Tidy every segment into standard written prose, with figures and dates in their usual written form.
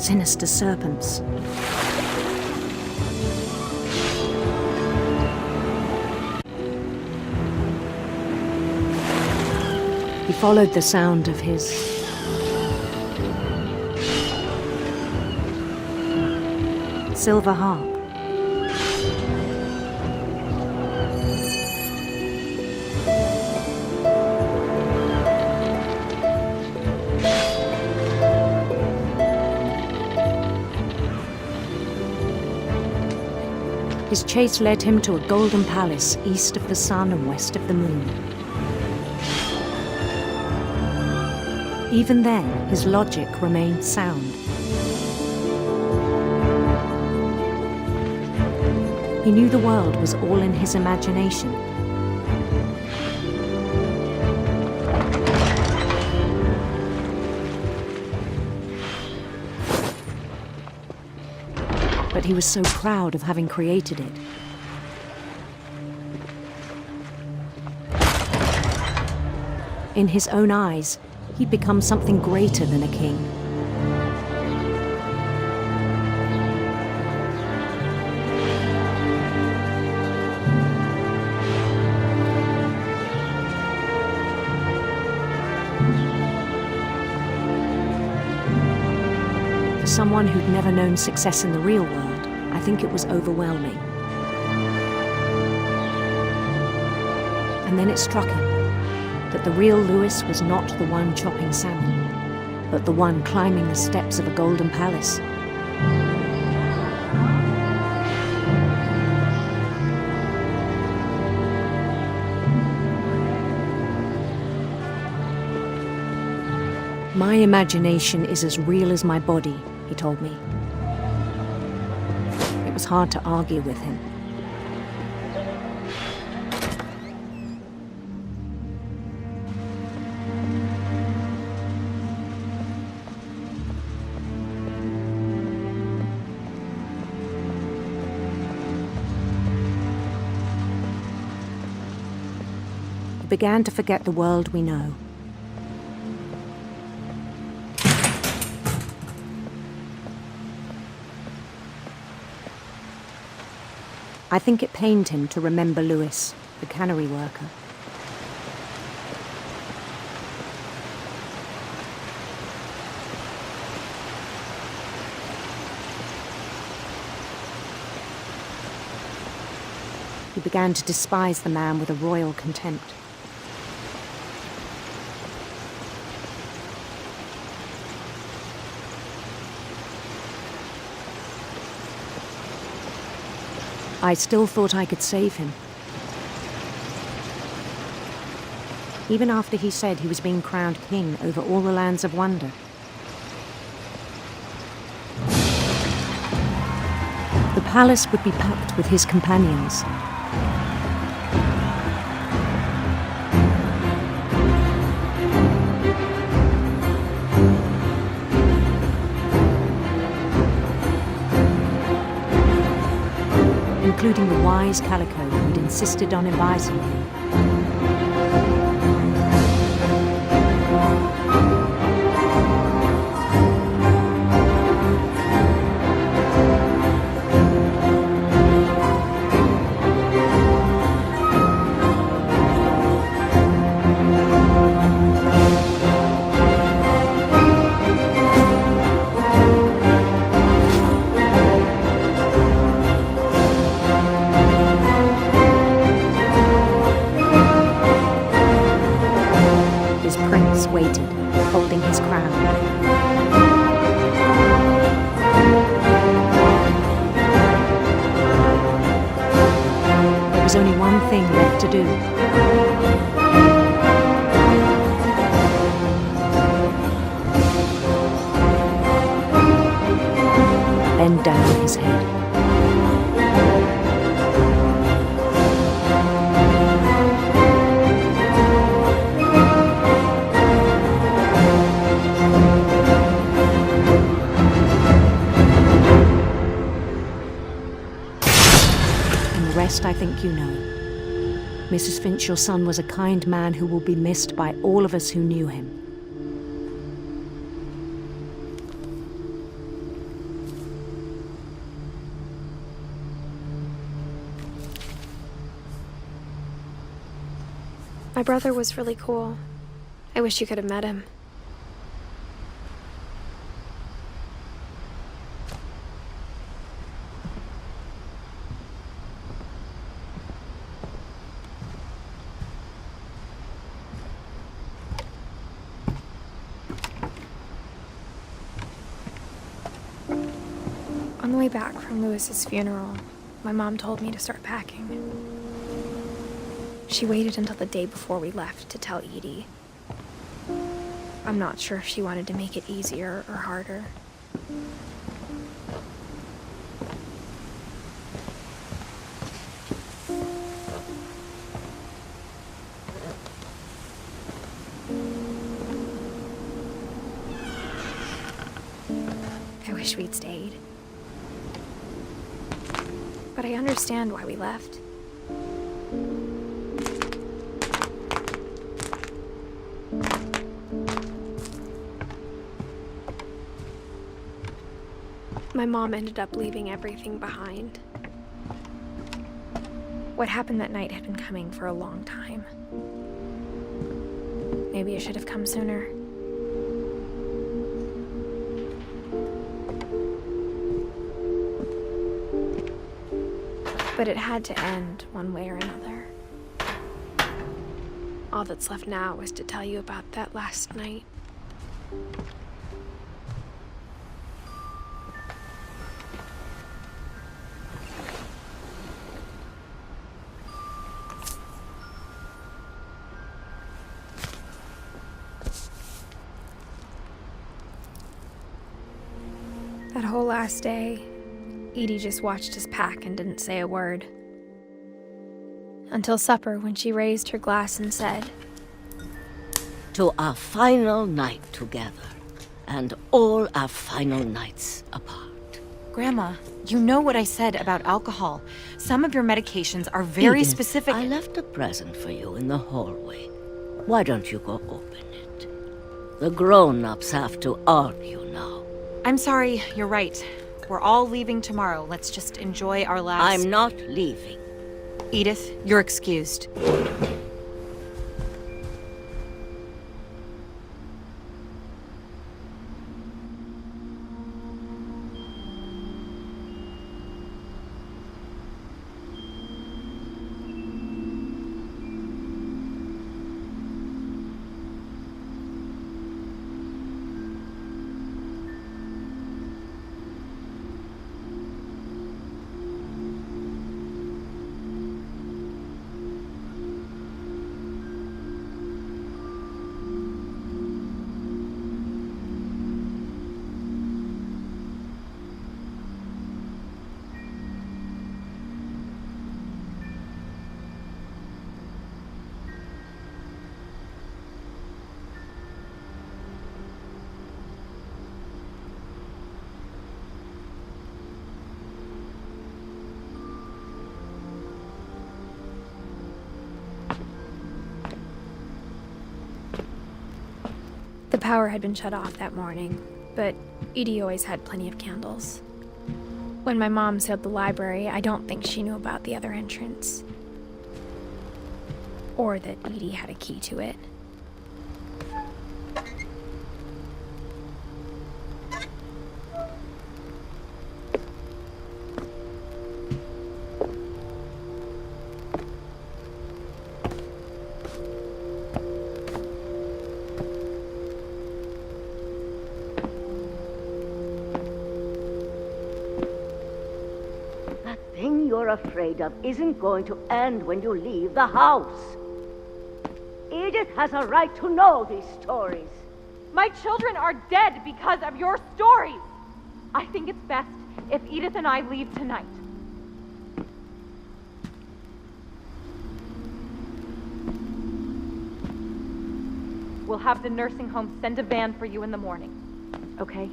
sinister serpents. He followed the sound of his silver harp. His chase led him to a golden palace east of the sun and west of the moon. Even then, his logic remained sound. He knew the world was all in his imagination. But he was so proud of having created it. In his own eyes, he'd become something greater than a king. For someone who'd never known success in the real world, I think it was overwhelming. And then it struck him that the real Lewis was not the one chopping salmon, but the one climbing the steps of a golden palace. My imagination is as real as my body, he told me. It was hard to argue with him. He began to forget the world we know. I think it pained him to remember Lewis, the cannery worker. He began to despise the man with a royal contempt. I still thought I could save him. Even after he said he was being crowned king over all the lands of wonder. The palace would be packed with his companions. Including the wise Calico who'd insisted on advising him. Waited, holding his crown. There was only one thing left to do. Bend down his head. I think you know. Mrs. Finch, your son was a kind man who will be missed by all of us who knew him. My brother was really cool. I wish you could have met him. On the way back from Lewis's funeral, my mom told me to start packing. She waited until the day before we left to tell Edie. I'm not sure if she wanted to make it easier or harder. I wish we'd stayed. But I understand why we left. My mom ended up leaving everything behind. What happened that night had been coming for a long time. Maybe it should have come sooner. But it had to end one way or another. All that's left now is to tell you about that last night. That whole last day, Edie just watched us pack and didn't say a word. Until supper, when she raised her glass and said, "To our final night together, and all our final nights apart." Grandma, you know what I said about alcohol. Some of your medications are very Edith, specific. I left a present for you in the hallway. Why don't you go open it? The grown-ups have to argue now. I'm sorry, you're right. We're all leaving tomorrow. Let's just enjoy our last... I'm not leaving. Edith, you're excused. The power had been shut off that morning, but Edie always had plenty of candles. When my mom sealed the library, I don't think she knew about the other entrance. Or that Edie had a key to it. That thing you're afraid of isn't going to end when you leave the house. Edith has a right to know these stories. My children are dead because of your stories. I think it's best if Edith and I leave tonight. We'll have the nursing home send a van for you in the morning, okay?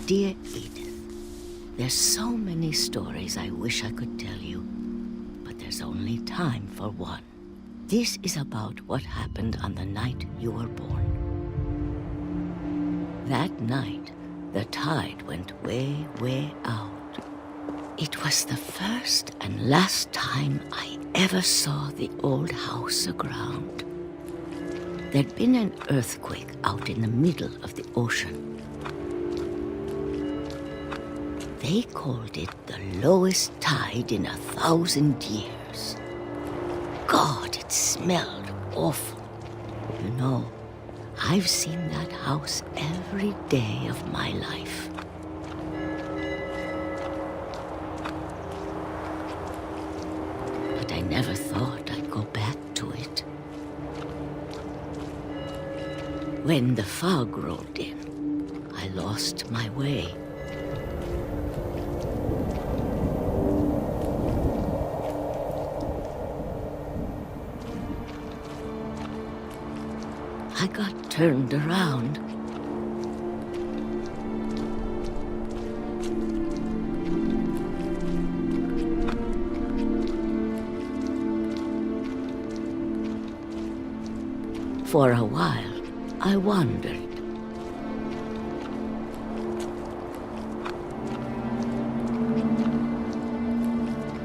Dear Edith, there's so many stories I wish I could tell you, but there's only time for one. This is about what happened on the night you were born. That night, the tide went way, way out. It was the first and last time I ever saw the old house aground. There'd been an earthquake out in the middle of the ocean. They called it the lowest tide in 1,000 years. God, it smelled awful. You know, I've seen that house every day of my life. But I never thought I'd go back to it. When the fog rolled in, I lost my way. I got turned around. For a while, I wandered.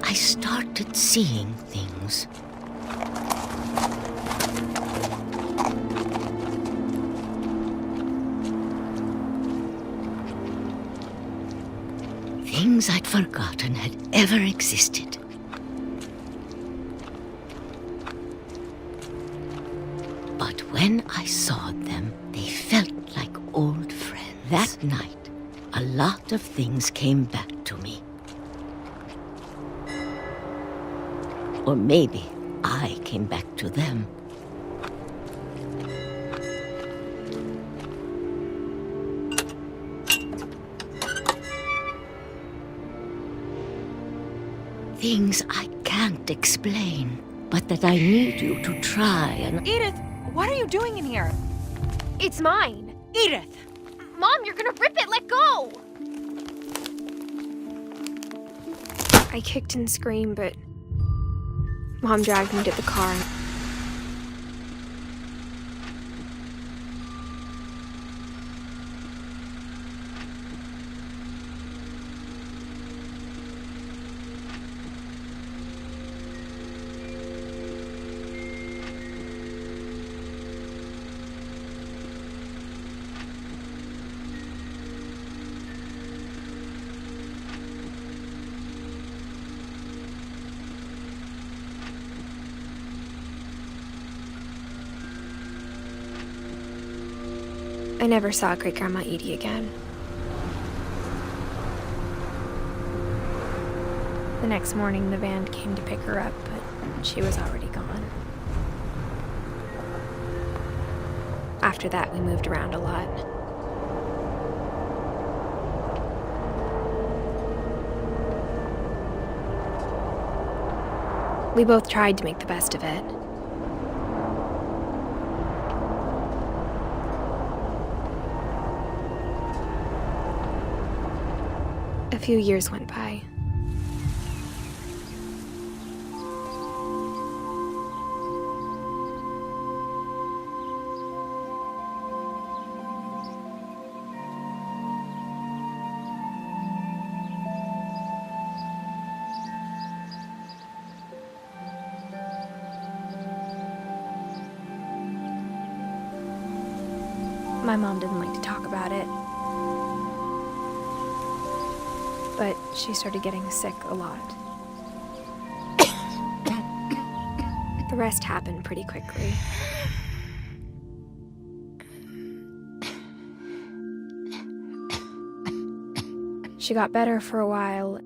I started seeing things. Things I'd forgotten had ever existed. But when I saw them, they felt like old friends. That night, a lot of things came back to me. Or maybe I came back to them. Things I can't explain, but that I need you to try and... Edith, what are you doing in here? It's mine. Edith! Mom, you're gonna rip it! Let go! I kicked and screamed, but Mom dragged me to the car. I never saw Great-Grandma Edie again. The next morning, the van came to pick her up, but she was already gone. After that, we moved around a lot. We both tried to make the best of it. A few years went by. My mom didn't like to talk about it. But she started getting sick a lot. The rest happened pretty quickly. She got better for a while,